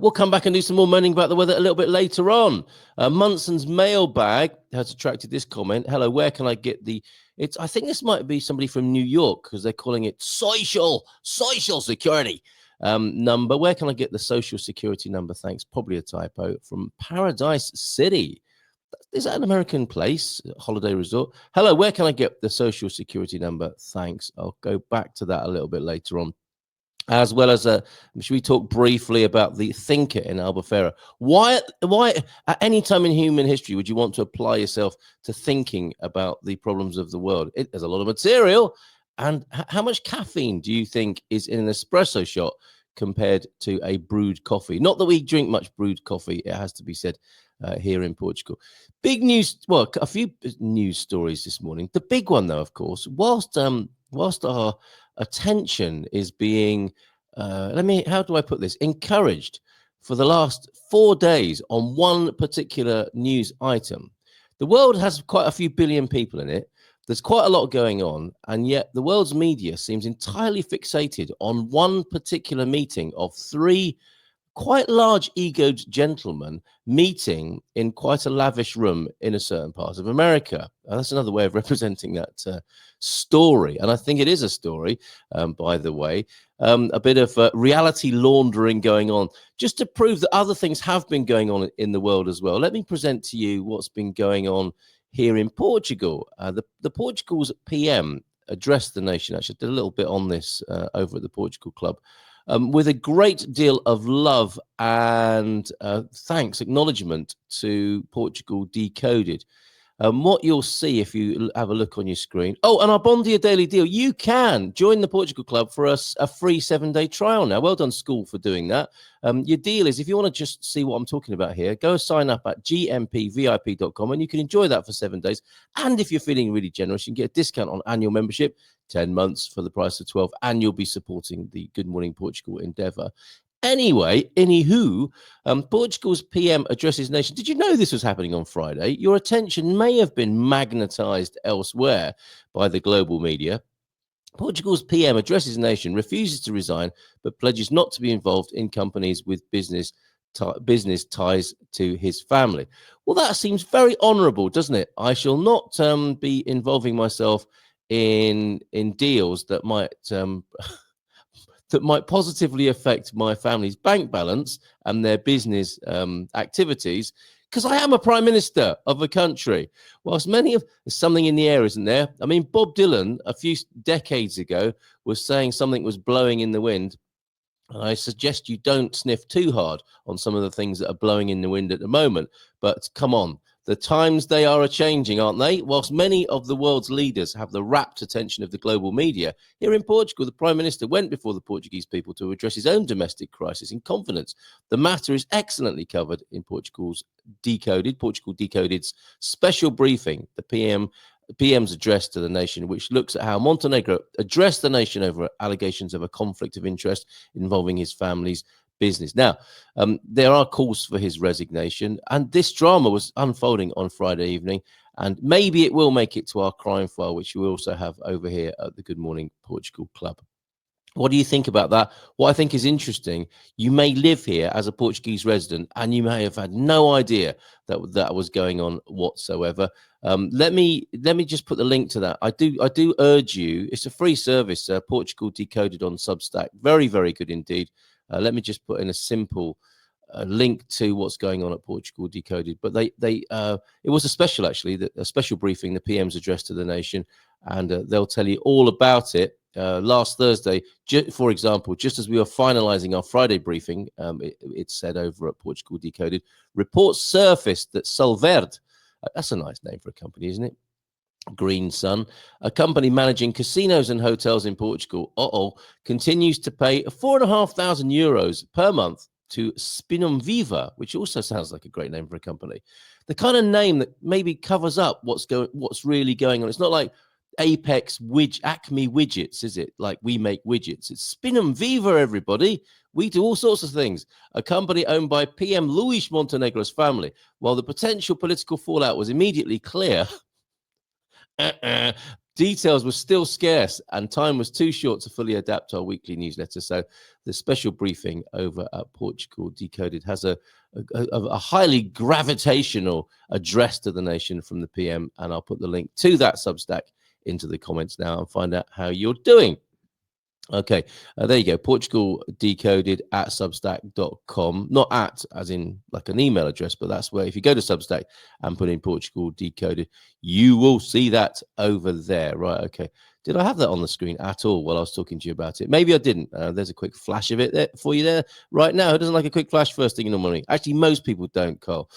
We'll come back and do some more moaning about the weather a little bit later on. Munson's mailbag has attracted this comment. Hello, where can I get the... I think this might be somebody from New York because they're calling it social security number. Where can I get the social security number? Thanks. Probably a typo. From Paradise City. Is that an American place, holiday resort? Hello, where can I get the social security number? Thanks. I'll go back to that a little bit later on. As well as, should we talk briefly about the thinker in Albufeira? Why at any time in human history would you want to apply yourself to thinking about the problems of the world? There's a lot of material. And how much caffeine do you think is in an espresso shot compared to a brewed coffee? Not that we drink much brewed coffee, it has to be said, here in Portugal. Big news, well, a few news stories this morning. The big one, though, of course, whilst our attention is being, how do I put this? Encouraged for the last 4 days on one particular news item. The world has quite a few billion people in it. There's quite a lot going on, and yet the world's media seems entirely fixated on one particular meeting of 3 quite large egoed gentlemen meeting in quite a lavish room in a certain part of America. That's another way of representing that story. And I think it is a story, by the way, a bit of reality laundering going on, just to prove that other things have been going on in the world as well. Let me present to you what's been going on here in Portugal. The Portugal's PM addressed the nation. Actually, I did a little bit on this over at the Portugal Club. With a great deal of love and thanks, acknowledgement to Portugal Decoded. What you'll see if you have a look on your screen. Oh, and our Bondia Daily Deal. You can join the Portugal Club for a free 7-day trial now. Well done, school, for doing that. Your deal is, if you want to just see what I'm talking about here, go sign up at gmpvip.com and you can enjoy that for 7 days. And if you're feeling really generous, you can get a discount on annual membership, 10 months for the price of 12, and you'll be supporting the Good Morning Portugal endeavour. Anyway, Portugal's PM addresses nation. Did you know this was happening on Friday? Your attention may have been magnetized elsewhere by the global media. Portugal's PM addresses nation, refuses to resign, but pledges not to be involved in companies with business ties to his family. Well, that seems very honourable, doesn't it? I shall not be involving myself in deals that might that might positively affect my family's bank balance and their business activities, because I am a prime minister of a country. Whilst there's something in the air, isn't there? I mean, Bob Dylan a few decades ago was saying something was blowing in the wind. And I suggest you don't sniff too hard on some of the things that are blowing in the wind at the moment. But come on, the times they are changing, aren't they? Whilst many of the world's leaders have the rapt attention of the global media, here in Portugal, the Prime Minister went before the Portuguese people to address his own domestic crisis in confidence. The matter is excellently covered in Portugal Decoded's special briefing, the PM's address to the nation, which looks at how Montenegro addressed the nation over allegations of a conflict of interest involving his family's business. Now, there are calls for his resignation, and this drama was unfolding on Friday evening, and maybe it will make it to our crime file, which we also have over here at the Good Morning Portugal Club. What do you think about that? What I think is interesting, you may live here as a Portuguese resident and you may have had no idea that was going on whatsoever. Let me just put the link to that. I do urge you. It's a free service, Portugal Decoded on Substack. Very, very good indeed. Let me just put in a simple link to what's going on at Portugal Decoded. But it was a special briefing, the PM's address to the nation, and they'll tell you all about it. Last Thursday, for example, just as we were finalizing our Friday briefing, it said over at Portugal Decoded, reports surfaced that Solverde, that's a nice name for a company, isn't it? Green Sun, a company managing casinos and hotels in Portugal, continues to pay €4,500 per month to Spinum Viva, which also sounds like a great name for a company. The kind of name that maybe covers up what's really going on. It's not like Acme Widgets, is it? Like we make widgets. It's Spinum Viva, everybody. We do all sorts of things. A company owned by PM Luis Montenegro's family. While the potential political fallout was immediately clear, details were still scarce and time was too short to fully adapt our weekly newsletter. So the special briefing over at Portugal Decoded has a highly gravitational address to the nation from the PM, and I'll put the link to that Substack into the comments now and find out how you're doing. Okay, there you go. Portugal Decoded at substack.com. Not at, as in like an email address, but that's where if you go to Substack and put in Portugal Decoded, you will see that over there. Right, okay. Did I have that on the screen at all while I was talking to you about it? Maybe I didn't. There's a quick flash of it there for you there right now. Who doesn't like a quick flash first thing in the morning? Actually, most people don't, Carl.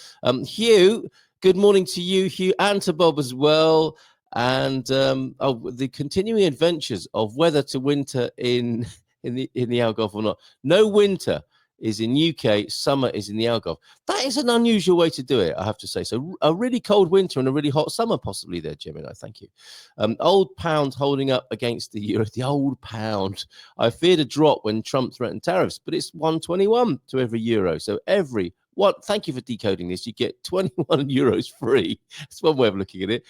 Hugh, good morning to you, Hugh, and to Bob as well. And the continuing adventures of whether to winter in the Algarve or not. No winter is in UK, summer is in the Algarve. That is an unusual way to do it, I have to say. So a really cold winter and a really hot summer possibly there, Gemini. Thank you. Old pound holding up against the euro. The old pound. I feared a drop when Trump threatened tariffs, but it's 121 to every euro. So every what? Thank you for decoding this. You get 21 euros free. That's one way of looking at it.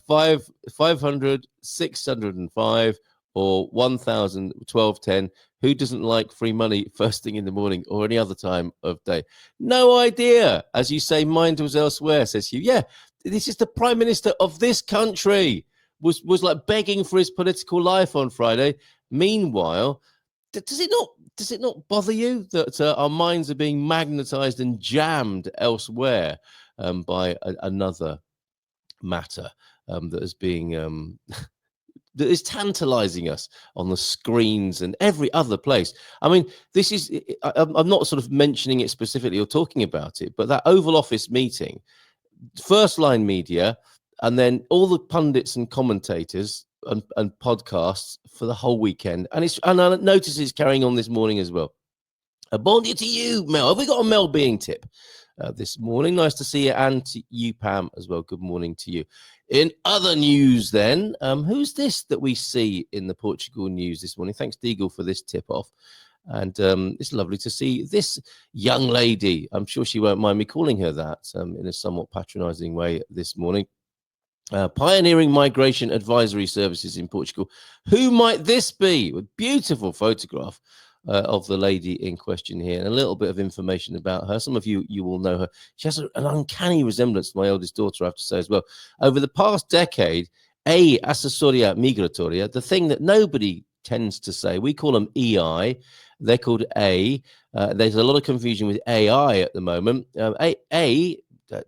500, 605, or 1,000, 1210. Who doesn't like free money first thing in the morning or any other time of day? No idea. As you say, mind was elsewhere, says Hugh. Yeah, this is the Prime Minister of this country. Was like begging for his political life on Friday. Meanwhile, does it not bother you that our minds are being magnetized and jammed elsewhere by another matter that is being that is tantalizing us on the screens and every other place? I mean, this is I'm not sort of mentioning it specifically or talking about it, but that Oval Office meeting, first line media, and then all the pundits and commentators and podcasts for the whole weekend. And I notice it's carrying on this morning as well. A bon dia to you, Mel. Have we got a Mel Being tip this morning? Nice to see you, and to you, Pam, as well. Good morning to you. In other news then, who's this that we see in the Portugal news this morning? Thanks, Deagle, for this tip off. And it's lovely to see this young lady. I'm sure she won't mind me calling her that in a somewhat patronizing way this morning. Pioneering migration advisory services in Portugal. Who might this be? A beautiful photograph of the lady in question here, and a little bit of information about her. Some of you will know her. She has an uncanny resemblance to my eldest daughter, I have to say as well. Over the past decade, assessoria migratoria, the thing that nobody tends to say, we call them EI, they're called A. There's a lot of confusion with AI at the moment.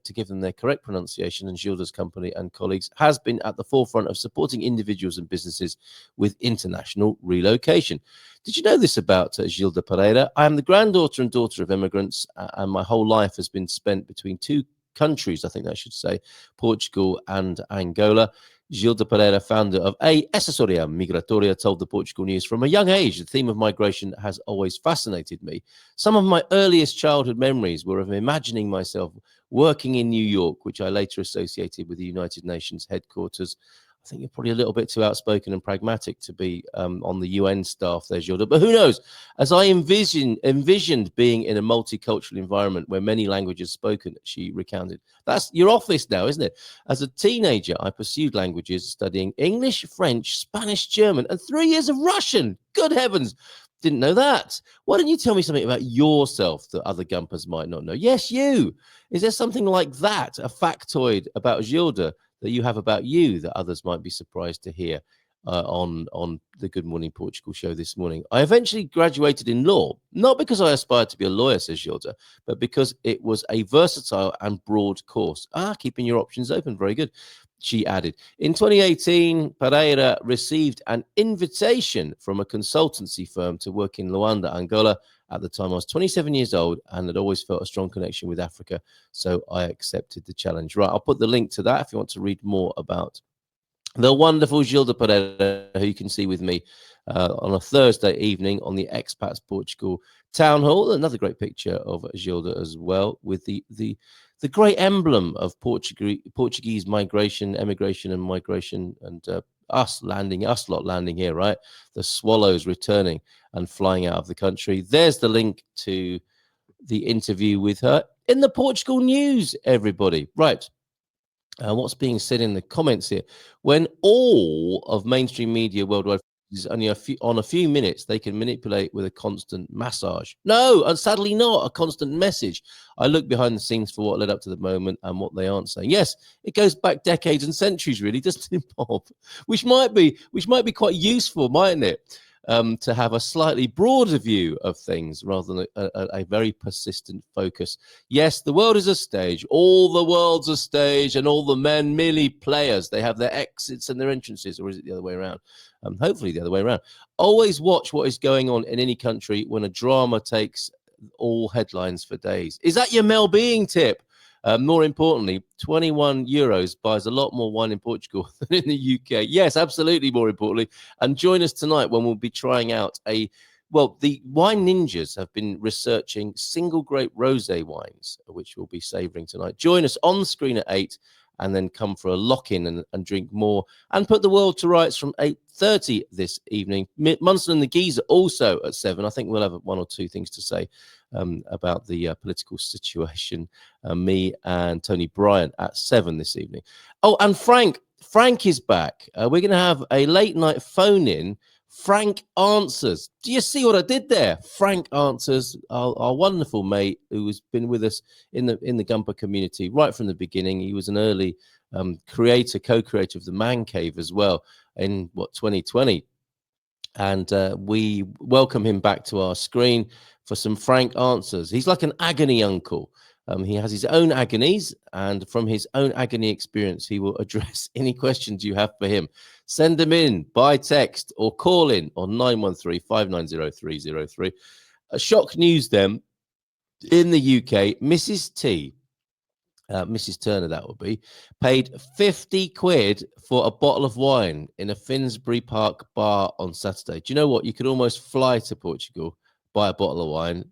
To give them their correct pronunciation, and Gilda's company and colleagues has been at the forefront of supporting individuals and businesses with international relocation. Did you know this about Gilda Pereira? I am the granddaughter and daughter of immigrants, and my whole life has been spent between two countries, I think I should say, Portugal and Angola. Gilda Pereira, founder of Assessoria Migratoria, told the Portugal News, from a young age, the theme of migration has always fascinated me. Some of my earliest childhood memories were of imagining myself working in New York, which I later associated with the United Nations headquarters. I think you're probably a little bit too outspoken and pragmatic to be on the UN staff there, Gilda. But who knows? As I envisioned being in a multicultural environment where many languages spoken, she recounted. You're off this now, isn't it? As a teenager, I pursued languages, studying English, French, Spanish, German, and 3 years of Russian. Good heavens. Didn't know that. Why don't you tell me something about yourself that other Gumpers might not know? Yes, you. Is there something like that, a factoid about Gilda, that you have about you that others might be surprised to hear on the Good Morning Portugal show this morning? I eventually graduated in law, not because I aspired to be a lawyer, says Gilda, but because it was a versatile and broad course. Keeping your options open. Very good. She added, in 2018, Pereira received an invitation from a consultancy firm to work in Luanda, Angola. At the time, I was 27 years old and had always felt a strong connection with Africa, so I accepted the challenge. Right, I'll put the link to that if you want to read more about the wonderful Gilda Pereira, who you can see with me on a Thursday evening on the Expats Portugal Town Hall. Another great picture of Gilda as well, with the great emblem of Portuguese migration, emigration and migration, and us lot landing here, right? The swallows returning and flying out of the country. There's the link to the interview with her in the Portugal news, everybody. Right. What's being said in the comments here? When all of mainstream media worldwide is only a few minutes. They can manipulate with a constant massage. No, and sadly not a constant message. I look behind the scenes for what led up to the moment and what they aren't saying. Yes, it goes back decades and centuries, really, doesn't it, Bob? Which might be quite useful, mightn't it? To have a slightly broader view of things rather than a very persistent focus. Yes, the world is a stage. All the world's a stage, and all the men merely players. They have their exits and their entrances, or is it the other way around? Hopefully the other way around. Always watch what is going on in any country when a drama takes all headlines for days. Is that your Mel Being tip? More importantly, 21 euros buys a lot more wine in Portugal than in the UK. Yes, absolutely, more importantly. And join us tonight when we'll be trying out the Wine Ninjas have been researching single grape rosé wines, which we'll be savouring tonight. Join us on the screen at 8 and then come for a lock-in and drink more and put the world to rights from 8:30 this evening. Munson and the Geezer also at 7. I think we'll have one or two things to say about the political situation. Me and Tony Bryant at 7 this evening. Oh, and Frank is back. We're going to have a late night phone in. Frank Answers. Do you see what I did there? Frank Answers, our wonderful mate who has been with us in the Gumper community right from the beginning. He was an early co-creator of the Man Cave as well in 2020. And we welcome him back to our screen for some Frank Answers. He's like an agony uncle. He has his own agonies, and from his own agony experience, he will address any questions you have for him. Send them in by text or call in on 913-590-303. Shock news then. In the UK, Mrs. T, Mrs. Turner that would be, paid 50 quid for a bottle of wine in a Finsbury Park bar on Saturday. Do you know what? You could almost fly to Portugal, buy a bottle of wine,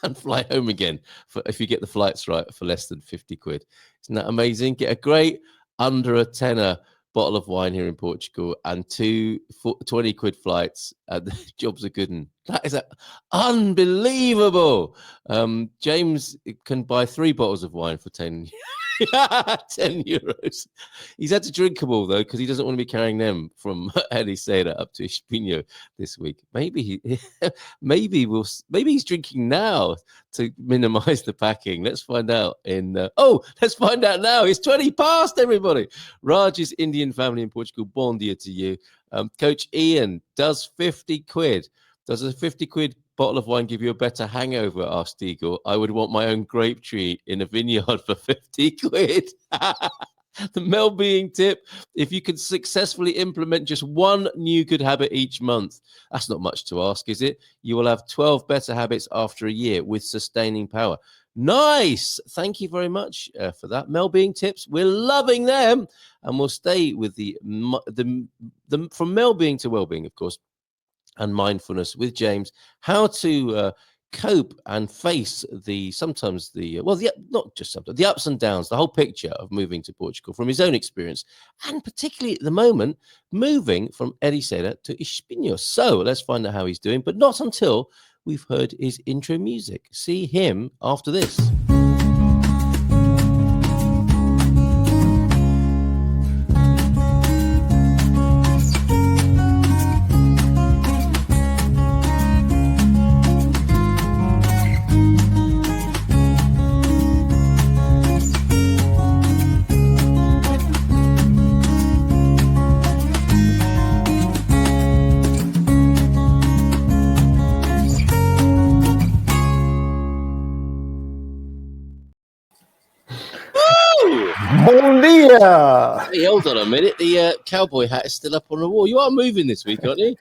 and fly home again if you get the flights right for less than 50 quid. Isn't that amazing? Get a great under a tenner bottle of wine here in Portugal and 20 quid flights. The jobs are good. And that is unbelievable. James can buy 3 bottles of wine for 10 euros. He's had to drink them all though because he doesn't want to be carrying them from Ericeira up to Espinho this week. Maybe he's drinking now to minimize the packing. Let's find out let's find out now. It's 20 past, everybody. Raj's Indian family in Portugal. Bon dia to you. Coach Ian, does a 50 quid bottle of wine give you a better hangover? Asked Eagle. I would want my own grape tree in a vineyard for 50 quid. The Mel Being tip: if you can successfully implement just one new good habit each month, that's not much to ask, is it? You will have 12 better habits after a year with sustaining power. Nice. Thank you very much for that. Mel Being tips. We're loving them. And we'll stay with the from Mel Being to well-being, of course, and mindfulness with James, how to cope and face the ups and downs, the whole picture of moving to Portugal from his own experience, and particularly at the moment, moving from Ericeira to Espinho. So let's find out how he's doing, but not until we've heard his intro music. See him after this. Bon dia! Hey, hold on a minute. The cowboy hat is still up on the wall. You are moving this week, aren't you?